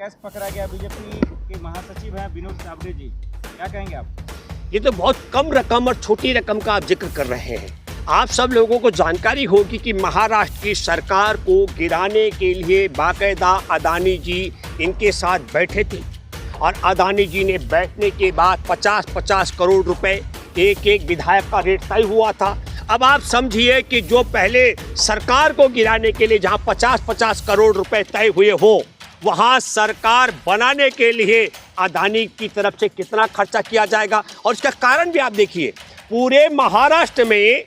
कैसे पकड़ा गया? बीजेपी के महासचिव हैं विनोद चावड़े जी, क्या कहेंगे आप? ये तो बहुत कम रकम और छोटी रकम का आप जिक्र कर रहे हैं। आप सब लोगों को जानकारी होगी कि महाराष्ट्र की सरकार को गिराने के लिए बाकायदा अदानी जी इनके साथ बैठे थे और अदानी जी ने बैठने के बाद 50-50 करोड़ रुपए एक एक विधायक का रेट तय हुआ था। अब आप समझिए कि जो पहले सरकार को गिराने के लिए जहां 50-50 करोड़ रुपए तय हुए हो, वहां सरकार बनाने के लिए अदानी की तरफ से कितना खर्चा किया जाएगा। और इसका कारण भी आप देखिए, पूरे महाराष्ट्र में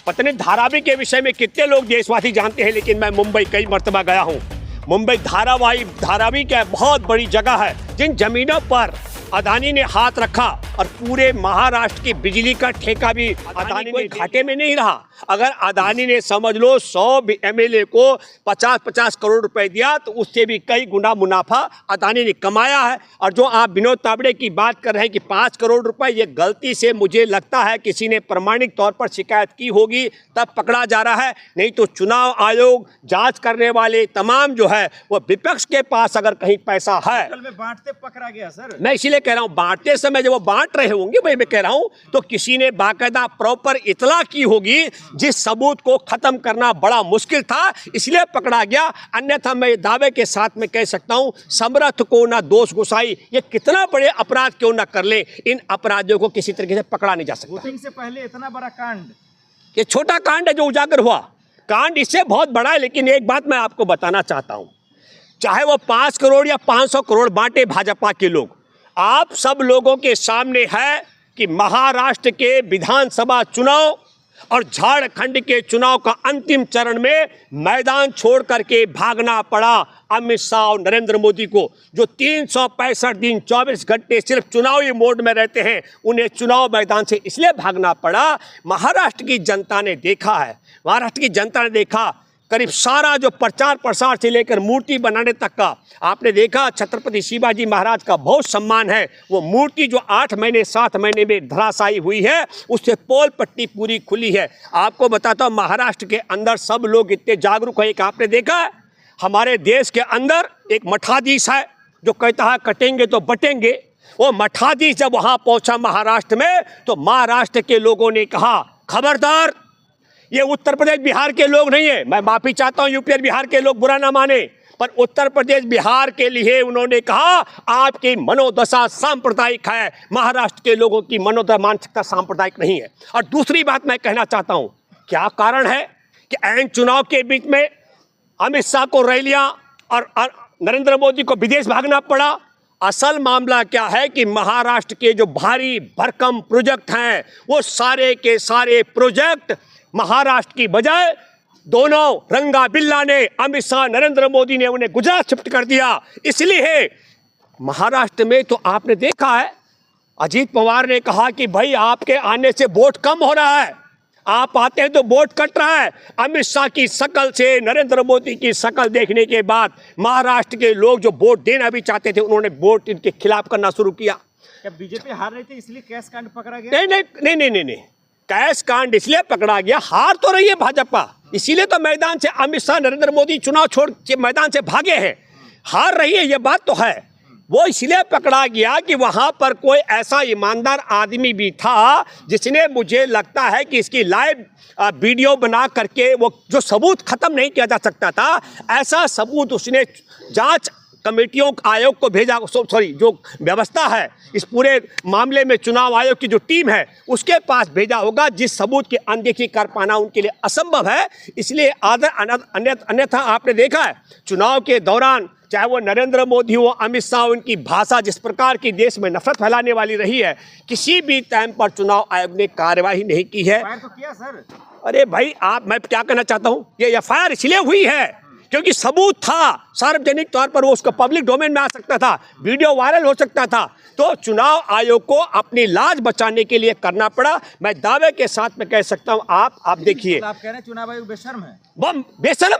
पता नहीं धारावी के विषय में कितने लोग देशवासी जानते हैं, लेकिन मैं मुंबई कई मर्तबा गया हूं। मुंबई धारावी क्या बहुत बड़ी जगह है, जिन जमीनों पर अदानी ने हाथ रखा और पूरे महाराष्ट्र की बिजली का ठेका भी अदानी कोई घाटे में नहीं रहा। अगर अदानी ने समझ लो 100 एमएलए को 50-50 करोड़ रुपए दिया तो उससे भी कई गुना मुनाफा अदानी ने कमाया है। और जो आप विनोद तावड़े की बात कर रहे हैं कि 5 करोड़ रुपए, ये गलती से मुझे लगता है किसी ने प्रमाणिक तौर पर शिकायत की होगी तब पकड़ा जा रहा है, नहीं तो चुनाव आयोग जांच करने वाले तमाम जो है वो विपक्ष के पास अगर कहीं पैसा है। कल में बांटते पकड़ा गया सर। मैं इसीलिए कह रहा हूं, बांटते समय जब वो बांट रहे होंगे, भाई मैं कह रहा हूं तो किसी ने बाकायदा प्रॉपर इतला की होगी, जिस सबूत को खत्म करना बड़ा मुश्किल था, इसलिए पकड़ा गया। अन्यथा मैं दावे के साथ में कह सकता हूं, समर्थ को ना दोष गुसाई, ये कितना बड़े अपराध क्यों ना कर ले, इन अपराधियों को किसी तरीके से पकड़ा नहीं जा सकता। वोटिंग से पहले इतना बड़ा कांड, ये छोटा कांड है जो उजागर हुआ, कांड इससे बहुत बड़ा है। लेकिन एक बात मैं आपको बताना चाहता हूं, चाहे वो 5 करोड़ या 500 करोड़ बांटे भाजपा के लोग, आप सब लोगों के सामने है कि महाराष्ट्र के विधानसभा चुनाव और झारखंड के चुनाव का अंतिम चरण में मैदान छोड़ करके भागना पड़ा अमित शाह और नरेंद्र मोदी को, जो 365 दिन 24 घंटे सिर्फ चुनावी मोड में रहते हैं। उन्हें चुनाव मैदान से इसलिए भागना पड़ा, महाराष्ट्र की जनता ने देखा है, महाराष्ट्र की जनता ने देखा करीब सारा जो प्रचार प्रसार से लेकर मूर्ति बनाने तक का आपने देखा। छत्रपति शिवाजी महाराज का बहुत सम्मान है। वो मूर्ति जो 8 महीने 7 महीने में धराशायी हुई है, उससे पोल पट्टी पूरी खुली है। आपको बताता हूँ, महाराष्ट्र के अंदर सब लोग इतने जागरूक हैं कि आपने देखा है, हमारे देश के अंदर एक मठाधीश है जो कहता है कटेंगे तो बटेंगे। वो मठाधीश जब वहाँ पहुँचा महाराष्ट्र में, तो महाराष्ट्र के लोगों ने कहा खबरदार, ये उत्तर प्रदेश बिहार के लोग नहीं है, मैं माफी चाहता हूं यूपी और बिहार के लोग बुरा ना माने, पर उत्तर प्रदेश बिहार के लिए उन्होंने कहा आपकी मनोदशा सांप्रदायिक है, महाराष्ट्र के लोगों की मनोदशा मानसिकता सांप्रदायिक नहीं है। और दूसरी बात मैं कहना चाहता हूं, क्या कारण है कि ऐन चुनाव के बीच में अमित शाह को रैलियां और नरेंद्र मोदी को विदेश भागना पड़ा? असल मामला क्या है कि महाराष्ट्र के जो भारी भरकम प्रोजेक्ट हैं, वो सारे के सारे प्रोजेक्ट महाराष्ट्र की बजाय दोनों रंगा बिल्ला ने, अमित शाह नरेंद्र मोदी ने उन्हें गुजरात शिफ्ट कर दिया। इसलिए महाराष्ट्र में तो आपने देखा है, अजीत पवार ने कहा कि भाई आपके आने से वोट कम हो रहा है, आप आते हैं तो वोट कट रहा है। अमित शाह की शकल से नरेंद्र मोदी की शकल देखने के बाद महाराष्ट्र के लोग जो वोट देना भी चाहते थे, उन्होंने वोट इनके खिलाफ करना शुरू किया। क्या बीजेपी हार रही थी इसलिए कैश कांड पकड़ा गया? नहीं, कैश कांड इसलिए पकड़ा गया, हार तो रही है भाजपा, इसीलिए तो मैदान से अमित शाह नरेंद्र मोदी चुनाव छोड़ के मैदान से भागे हैं। हार रही है ये बात तो है, वो इसलिए पकड़ा गया कि वहां पर कोई ऐसा ईमानदार आदमी भी था जिसने, मुझे लगता है कि इसकी लाइव वीडियो बना करके वो जो सबूत खत्म नहीं किया जा सकता था, ऐसा सबूत उसने जांच कमेटियों आयोग को भेजा, जो व्यवस्था है इस पूरे मामले में चुनाव आयोग की जो टीम है उसके पास भेजा होगा, जिस सबूत की अनदेखी कर पाना उनके लिए असंभव है। इसलिए अन्यथा आपने देखा है चुनाव के दौरान, चाहे वो नरेंद्र मोदी हो, अमित शाह, उनकी भाषा जिस प्रकार की देश में नफरत फैलाने वाली रही है, किसी भी टाइम पर चुनाव आयोग ने कार्यवाही नहीं की है। तो किया सर। अरे भाई मैं क्या कहना चाहता हूँ, ये एफआईआर इसलिए हुई है क्योंकि सबूत था, सार्वजनिक तौर पर वो उसका पब्लिक डोमेन में आ सकता था, वीडियो वायरल हो सकता था, तो चुनाव आयोग को अपनी लाज बचाने के लिए करना पड़ा। मैं दावे के साथ में कह सकता हूं, आप देखिए, आप कह रहे हैं चुनाव आयोग बेशर्म है? बेशर्म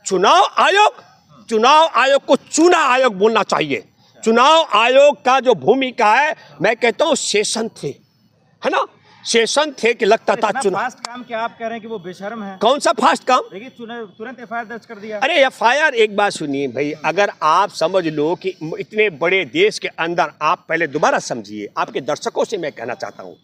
चुनाव आयोग को चुना आयोग बोलना चाहिए। चुनाव आयोग का जो भूमिका है, मैं कहता हूं सेशन थे, है ना, सेशन थे कि लगता था इतना चुनाव। फास्ट काम क्या आप कह रहे हैं कि वो बेशर्म है? कौन सा फास्ट काम? देखिए तुरंत एफआईआर दर्ज कर दिया। अरे एफआईआर, एक बात सुनिए भाई, अगर आप समझ लो कि इतने बड़े देश के अंदर, आप पहले दोबारा समझिए, आपके दर्शकों से मैं कहना चाहता हूँ,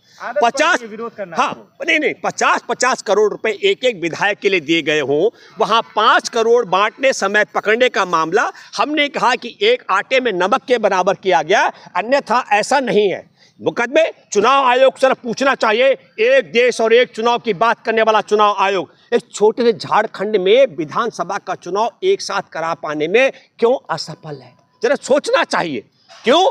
50 विरोध करना, हाँ नहीं 50 करोड़ रुपए एक एक विधायक के लिए दिए गए हों, वहां 5 करोड़ बांटने समय पकड़ने का मामला, हमने कहा कि एक आटे में नमक के बराबर किया गया, अन्यथा ऐसा नहीं है। मुकदमे चुनाव आयोग से पूछना चाहिए, एक देश और एक चुनाव की बात करने वाला चुनाव आयोग एक छोटे से झारखंड में विधानसभा का चुनाव एक साथ करा पाने में क्यों असफल है, जरा सोचना चाहिए। क्यों?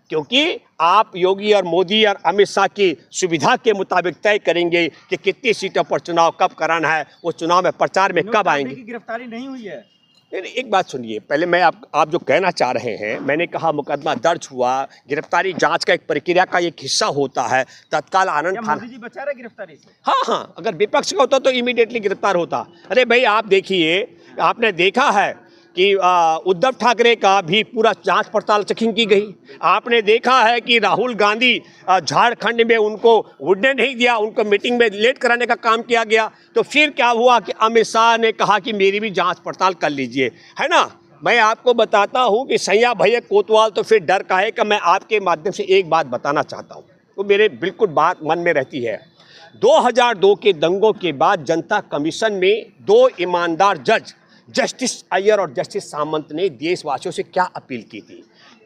क्योंकि आप योगी और मोदी और अमित शाह की सुविधा के मुताबिक तय करेंगे कि कितनी सीटों पर चुनाव कब कराना है, वो चुनाव में प्रचार में कब आएंगे। गिरफ्तारी नहीं हुई है। नहीं, एक बात सुनिए, पहले मैं आप जो कहना चाह रहे हैं, मैंने कहा मुकदमा दर्ज हुआ, गिरफ्तारी जांच का एक प्रक्रिया का एक हिस्सा होता है, तत्काल आनंद थाना। मोदी जी बचा रहे गिरफ्तारी से? हाँ, अगर विपक्ष का होता तो इमीडिएटली गिरफ्तार होता। अरे भाई आप देखिए, आपने देखा है कि उद्धव ठाकरे का भी पूरा जांच पड़ताल चेकिंग की गई। आपने देखा है कि राहुल गांधी झारखंड में उनको उड़ने नहीं दिया, उनको मीटिंग में लेट कराने का काम किया गया। तो फिर क्या हुआ कि अमित शाह ने कहा कि मेरी भी जांच पड़ताल कर लीजिए, है ना। मैं आपको बताता हूं कि सैया भैया कोतवाल तो फिर डर का है कि मैं आपके माध्यम से एक बात बताना चाहता हूं, तो मेरे बिल्कुल बात मन में रहती है। 2002 के दंगों के बाद जनता कमीशन में 2 ईमानदार जज, जस्टिस अय्यर और जस्टिस सामंत ने देशवासियों से क्या अपील की थी?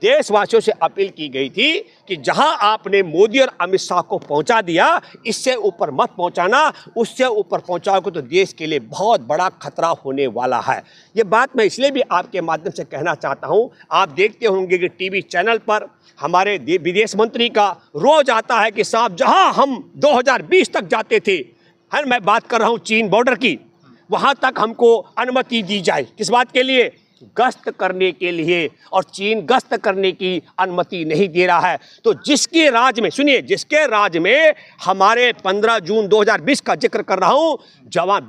देशवासियों से अपील की गई थी कि जहां आपने मोदी और अमित शाह को पहुंचा दिया, इससे ऊपर मत पहुंचाना, उससे ऊपर पहुंचाओगे तो देश के लिए बहुत बड़ा खतरा होने वाला है। ये बात मैं इसलिए भी आपके माध्यम से कहना चाहता हूं, आप देखते होंगे कि टीवी चैनल पर हमारे विदेश मंत्री का रोज आता है कि साहब जहां हम 2020 तक जाते थे, है, मैं बात कर रहा हूं चीन बॉर्डर की, वहां तक हमको अनुमति दी जाए। किस बात के लिए? गश्त करने के लिए। और चीन गश्त करने की अनुमति नहीं दे रहा है। तो जिसके राज में, सुनिए, जिसके राज में हमारे 15 जून 2020 का जिक्र कर रहा हूं,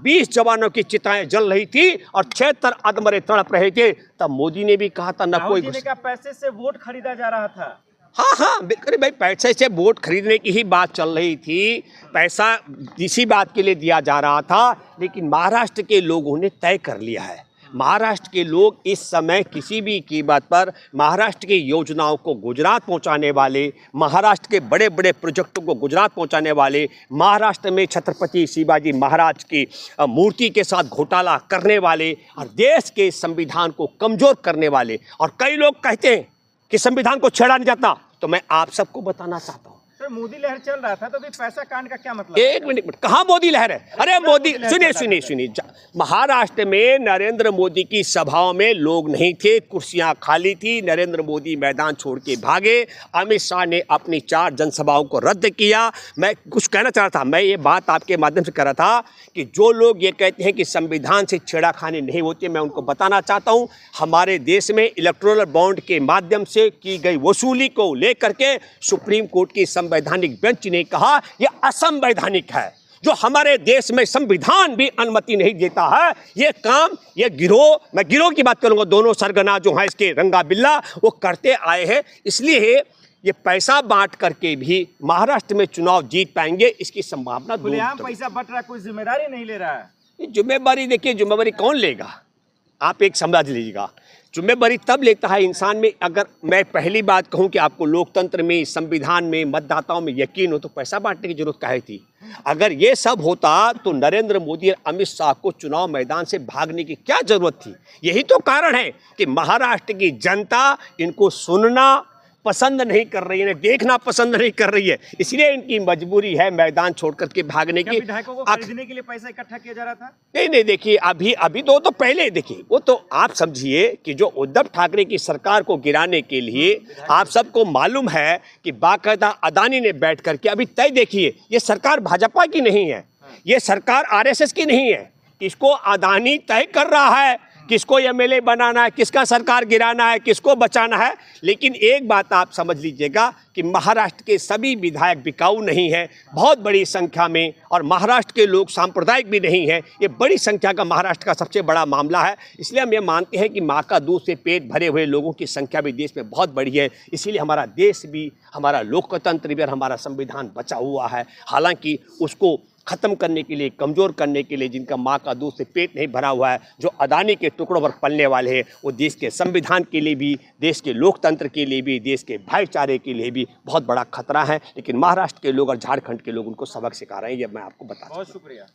20 जवानों की चिताएं जल रही थी और 76 अधमरे तड़प रहे थे, तब मोदी ने भी कहा था न कोई पैसे से वोट खरीदा जा रहा था। हाँ, अरे भाई पैसे से वोट खरीदने की ही बात चल रही थी, पैसा इसी बात के लिए दिया जा रहा था। लेकिन महाराष्ट्र के लोगों ने तय कर लिया है, महाराष्ट्र के लोग इस समय किसी भी कीमत पर महाराष्ट्र की योजनाओं को गुजरात पहुंचाने वाले, महाराष्ट्र के बड़े बड़े प्रोजेक्टों को गुजरात पहुंचाने वाले, महाराष्ट्र में छत्रपति शिवाजी महाराज की मूर्ति के साथ घोटाला करने वाले और देश के संविधान को कमज़ोर करने वाले, और कई लोग कहते हैं कि संविधान को छेड़ा नहीं जाता। तो मैं आप सबको बताना चाहता हूं, सर मोदी लहर चल रहा था, तो भी पैसा कांड का क्या मतलब? एक मिनट, कहाँ मोदी लहर है? अरे मोदी, सुनिए, महाराष्ट्र में नरेंद्र मोदी की सभाओं में लोग नहीं थे, कुर्सियां खाली थी, नरेंद्र मोदी मैदान छोड़ के भागे, अमित शाह ने अपनी 4 जनसभाओं को रद्द किया। मैं कुछ कहना चाह रहा था, मैं ये बात आपके माध्यम से कर रहा था कि जो लोग ये कहते हैं कि संविधान से छेड़खानी नहीं होती, मैं उनको बताना चाहता हूँ, हमारे देश में इलेक्टोरल बॉन्ड के माध्यम से की गई वसूली को लेकर के सुप्रीम कोर्ट की संवैधानिक बेंच ने कहा यह असंवैधानिक है। जो हमारे देश में संविधान भी अनुमति नहीं देता है, ये काम, ये गिरोह, मैं गिरोह की बात करूंगा, दोनों सरगना जो हैं इसके रंगा बिल्ला, वो करते आए हैं। इसलिए ये पैसा बांट करके भी महाराष्ट्र में चुनाव जीत पाएंगे, इसकी संभावना दूर। पैसा बट रहा, कोई जिम्मेदारी नहीं ले रहा है। जिम्मेदारी देखिए, जिम्मेदारी कौन लेगा? आप एक समझ लीजिएगा, जिम्मेदारी तब लेता है इंसान में, अगर मैं पहली बात कहूं कि आपको लोकतंत्र में, संविधान में, मतदाताओं में यकीन हो, तो पैसा बांटने की जरूरत काहे थी? अगर ये सब होता तो नरेंद्र मोदी और अमित शाह को चुनाव मैदान से भागने की क्या जरूरत थी? यही तो कारण है कि महाराष्ट्र की जनता इनको सुनना पसंद नहीं कर रही है, देखना पसंद नहीं कर रही है, इसलिए इनकी मजबूरी है मैदान छोड़ करके भागने की। विधायकों को खरीदने के लिए पैसा इकट्ठा किया जा रहा था? नहीं, देखिए अभी तो पहले देखिए, वो तो आप समझिए कि जो उद्धव ठाकरे की सरकार को गिराने के लिए, आप सबको मालूम है कि बाकायदा अदानी ने बैठ करके, अभी तय देखिए, ये सरकार भाजपा की नहीं है, ये सरकार आरएसएस की नहीं है, इसको अदानी तय कर रहा है किसको एमएलए बनाना है, किसका सरकार गिराना है, किसको बचाना है। लेकिन एक बात आप समझ लीजिएगा कि महाराष्ट्र के सभी विधायक बिकाऊ नहीं है, बहुत बड़ी संख्या में, और महाराष्ट्र के लोग सांप्रदायिक भी नहीं है। ये बड़ी संख्या का महाराष्ट्र का सबसे बड़ा मामला है। इसलिए हम ये मानते हैं कि माँ का दूध से पेट भरे हुए लोगों की संख्या भी देश में बहुत बड़ी है। इसीलिए हमारा देश भी, हमारा लोकतंत्र भी और हमारा संविधान बचा हुआ है। हालांकि उसको ख़त्म करने के लिए, कमज़ोर करने के लिए, जिनका माँ का दूध से पेट नहीं भरा हुआ है, जो अदानी के टुकड़ों पर पलने वाले हैं, वो देश के संविधान के लिए भी, देश के लोकतंत्र के लिए भी, देश के भाईचारे के लिए भी बहुत बड़ा खतरा है। लेकिन महाराष्ट्र के लोग और झारखंड के लोग उनको सबक सिखा रहे हैं, ये मैं आपको बता। बहुत शुक्रिया।